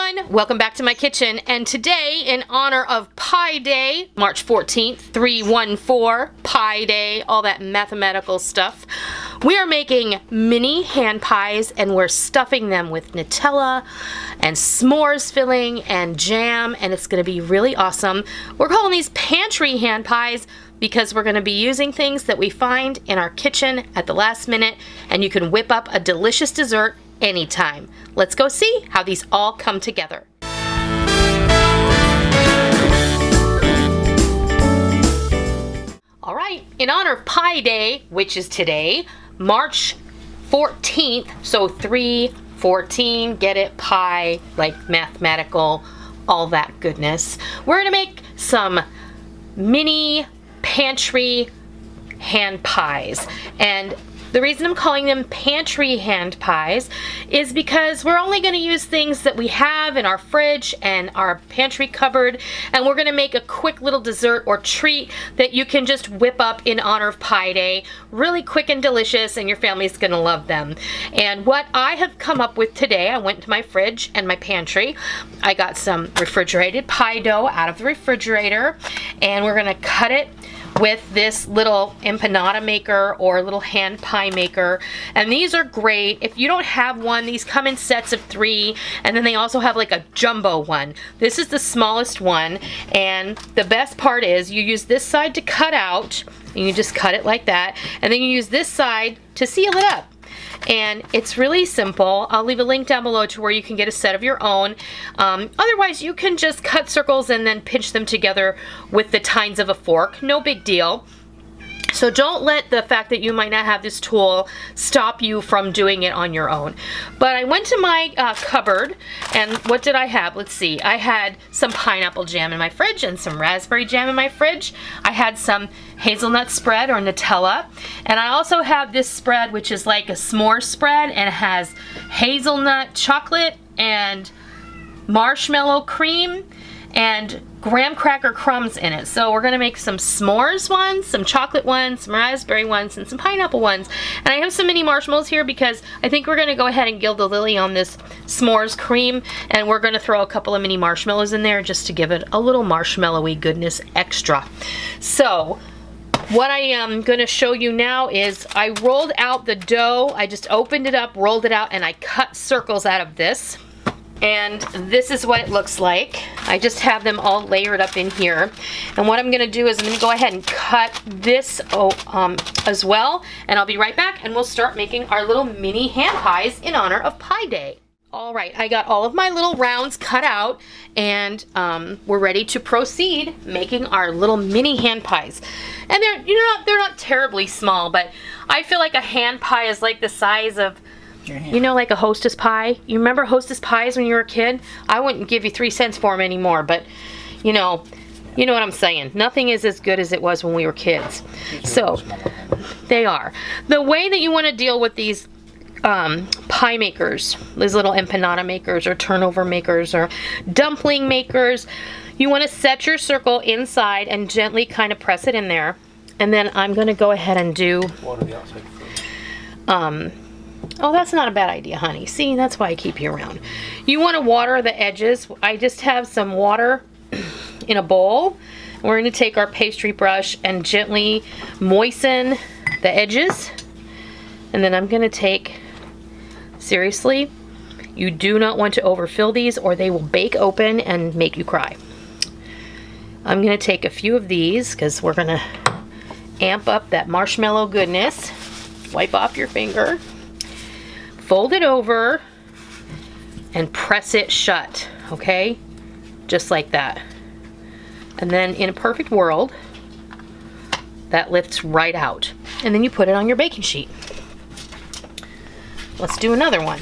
everyone, welcome back to my kitchen, and today in honor of Pi Day, March 14th, 314, Pi Day, all that mathematical stuff, we are making mini hand pies and we're stuffing them with Nutella and s'mores filling and jam, and it's going to be really awesome. We're calling these pantry hand pies because we're going to be using things that we find in our kitchen at the last minute, and you can whip up a delicious dessert anytime. Let's go see how these all come together. All right, in honor of Pi Day, which is today, March 14th, so 314, get it, pi, like mathematical, all that goodness. We're gonna make some mini pantry hand pies, and the reason I'm calling them pantry hand pies is because we're only going to use things that we have in our fridge and our pantry cupboard, and we're going to make a quick little dessert or treat that you can just whip up in honor of Pi Day. Really quick and delicious, and your family's going to love them. And what I have come up with today, I went to my fridge and my pantry. I got some refrigerated pie dough out of the refrigerator, and we're going to cut it with this little empanada maker or little hand pie maker, and these are great. If you don't have one, these come in sets of 3, and then they also have like a jumbo one. This is the smallest one, and the best part is you use this side to cut out, and you just cut it like that, and then you use this side to seal it up. And it's really simple. I'll leave a link down below to where you can get a set of your own. Otherwise, you can just cut circles and then pinch them together with the tines of a fork. No big deal. So don't let the fact that you might not have this tool stop you from doing it on your own. But I went to my cupboard, and what did I have? Let's see. I had some pineapple jam in my fridge and some raspberry jam in my fridge. I had some hazelnut spread or Nutella, and I also have this spread which is like a s'more spread, and it has hazelnut chocolate and marshmallow cream and graham cracker crumbs in it. So we're gonna make some s'mores ones, some chocolate ones, some raspberry ones, and some pineapple ones. And I have some mini marshmallows here because I think we're gonna go ahead and gild the lily on this s'mores cream, and we're gonna throw a couple of mini marshmallows in there just to give it a little marshmallowy goodness extra. So what I am going to show you now is I rolled out the dough. I just opened it up, rolled it out, and I cut circles out of this. And this is what it looks like. I just have them all layered up in here. And what I'm going to do is I'm going to go ahead and cut this as well. And I'll be right back, and we'll start making our little mini hand pies in honor of Pi Day. All right, I got all of my little rounds cut out, and we're ready to proceed making our little mini hand pies. And they're not terribly small, but I feel like a hand pie is like the size of, you know, like a Hostess pie. You remember Hostess pies when you were a kid? I wouldn't give you 3 cents for them anymore, but you know what I'm saying. Nothing is as good as it was when we were kids. So they are. The way that you want to deal with these pie makers, these little empanada makers or turnover makers or dumpling makers, you want to set your circle inside and gently kind of press it in there. And then I'm going to go ahead and do oh, that's not a bad idea, honey. See, that's why I keep you around. You want to water the edges. I just have some water in a bowl. We're going to take our pastry brush and gently moisten the edges, and then I'm going to take, seriously, you do not want to overfill these or they will bake open and make you cry. I'm going to take a few of these because we're going to amp up that marshmallow goodness. Wipe off your finger, fold it over, and press it shut, okay? Just like that. And then in a perfect world, that lifts right out. And then you put it on your baking sheet. Let's do another one.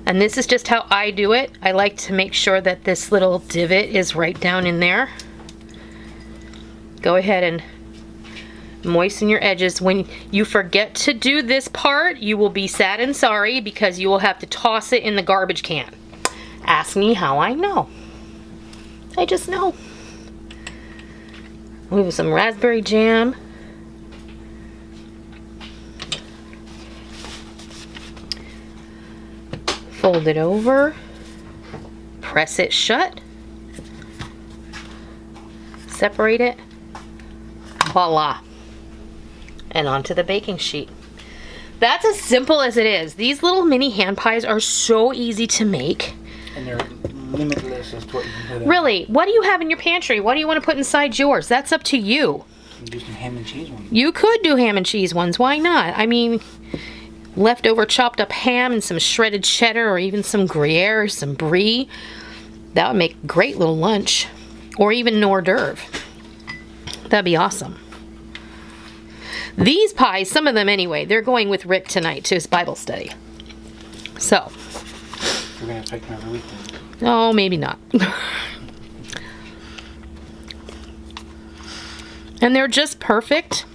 And this is just how I do it. I like to make sure that this little divot is right down in there. Go ahead and moisten your edges. When you forget to do this part, you will be sad and sorry because you will have to toss it in the garbage can. Ask me how I know. I just know. We have some raspberry jam. Fold it over, press it shut, separate it, voila, and onto the baking sheet. That's as simple as it is. These little mini hand pies are so easy to make. And they're limitless as to what you can put in. Really, what do you have in your pantry? What do you want to put inside yours? That's up to you. You can do some ham and cheese ones. You could do ham and cheese ones. Why not? I mean, leftover chopped up ham and some shredded cheddar or even some Gruyere, some brie. That would make a great little lunch. Or even hors d'oeuvre. That'd be awesome. These pies, some of them anyway, they're going with Rick tonight to his Bible study. So. We're going to affect him every week then. Oh, maybe not. And they're just perfect.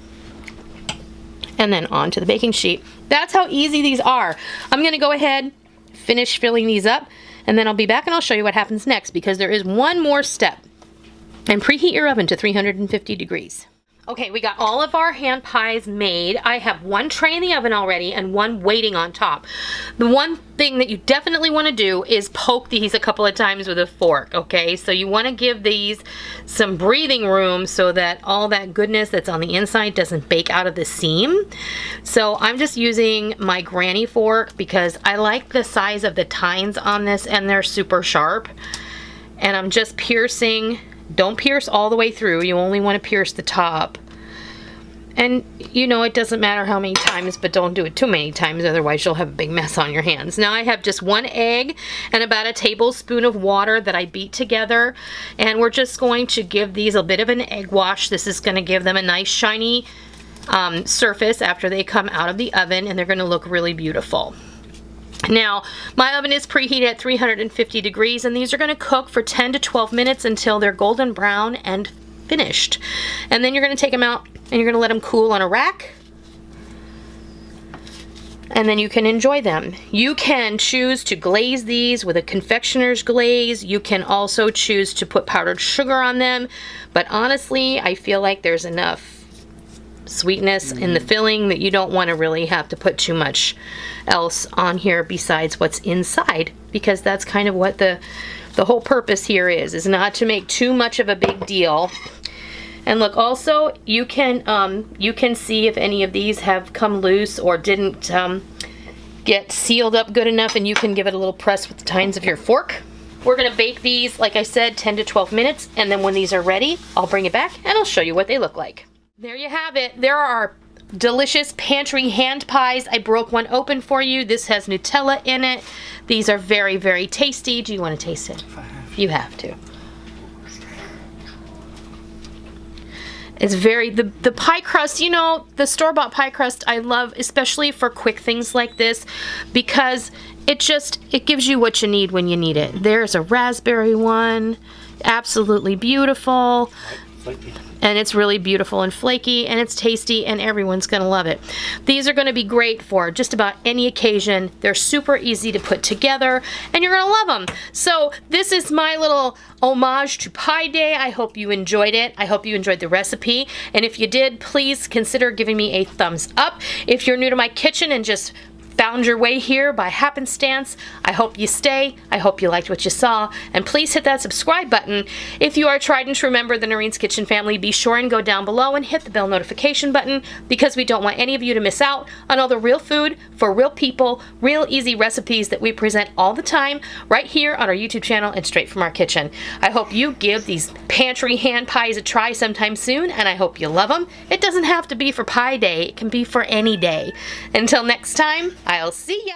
And then onto the baking sheet. That's how easy these are. I'm going to go ahead, finish filling these up, and then I'll be back and I'll show you what happens next because there is one more step. And preheat your oven to 350 degrees. Okay, we got all of our hand pies made. I have one tray in the oven already and one waiting on top. The one thing that you definitely want to do is poke these a couple of times with a fork, okay? So you want to give these some breathing room so that all that goodness that's on the inside doesn't bake out of the seam. So I'm just using my granny fork because I like the size of the tines on this and they're super sharp. And I'm just piercing. Don't pierce all the way through. You only want to pierce the top. And, you know, it doesn't matter how many times, but don't do it too many times, otherwise you'll have a big mess on your hands. Now I have just one egg and about a tablespoon of water that I beat together. And we're just going to give these a bit of an egg wash. This is going to give them a nice shiny surface after they come out of the oven, and they're going to look really beautiful. Now, my oven is preheated at 350 degrees, and these are going to cook for 10 to 12 minutes until they're golden brown and finished. And then you're going to take them out and you're going to let them cool on a rack. And then you can enjoy them. You can choose to glaze these with a confectioner's glaze. You can also choose to put powdered sugar on them. But honestly, I feel like there's enough sweetness in the filling that you don't want to really have to put too much else on here besides what's inside, because that's kind of what the whole purpose here is not to make too much of a big deal. And look, also you can see if any of these have come loose or didn't get sealed up good enough, and you can give it a little press with the tines of your fork. We're going to bake these, like I said, 10 to 12 minutes, and then when these are ready, I'll bring it back and I'll show you what they look like. There you have it. There are our delicious pantry hand pies. I broke one open for you. This has Nutella in it. These are very, very tasty. Do you want to taste it? You have to. It's very, the pie crust, you know, the store-bought pie crust I love, especially for quick things like this, because it gives you what you need when you need it. There's a raspberry one, absolutely beautiful. Flaky. And it's really beautiful and flaky, and it's tasty, and everyone's gonna love it. These are gonna be great for just about any occasion. They're super easy to put together, and you're gonna love them. So this is my little homage to Pie Day. I hope you enjoyed it. I hope you enjoyed the recipe. And if you did, please consider giving me a thumbs up. If you're new to my kitchen and just found your way here by happenstance, I hope you stay. I hope you liked what you saw. And please hit that subscribe button. If you are a tried and true member of the Noreen's Kitchen family, be sure and go down below and hit the bell notification button, because we don't want any of you to miss out on all the real food for real people, real easy recipes that we present all the time right here on our YouTube channel and straight from our kitchen. I hope you give these pantry hand pies a try sometime soon, and I hope you love them. It doesn't have to be for Pie Day. It can be for any day. Until next time, I'll see ya.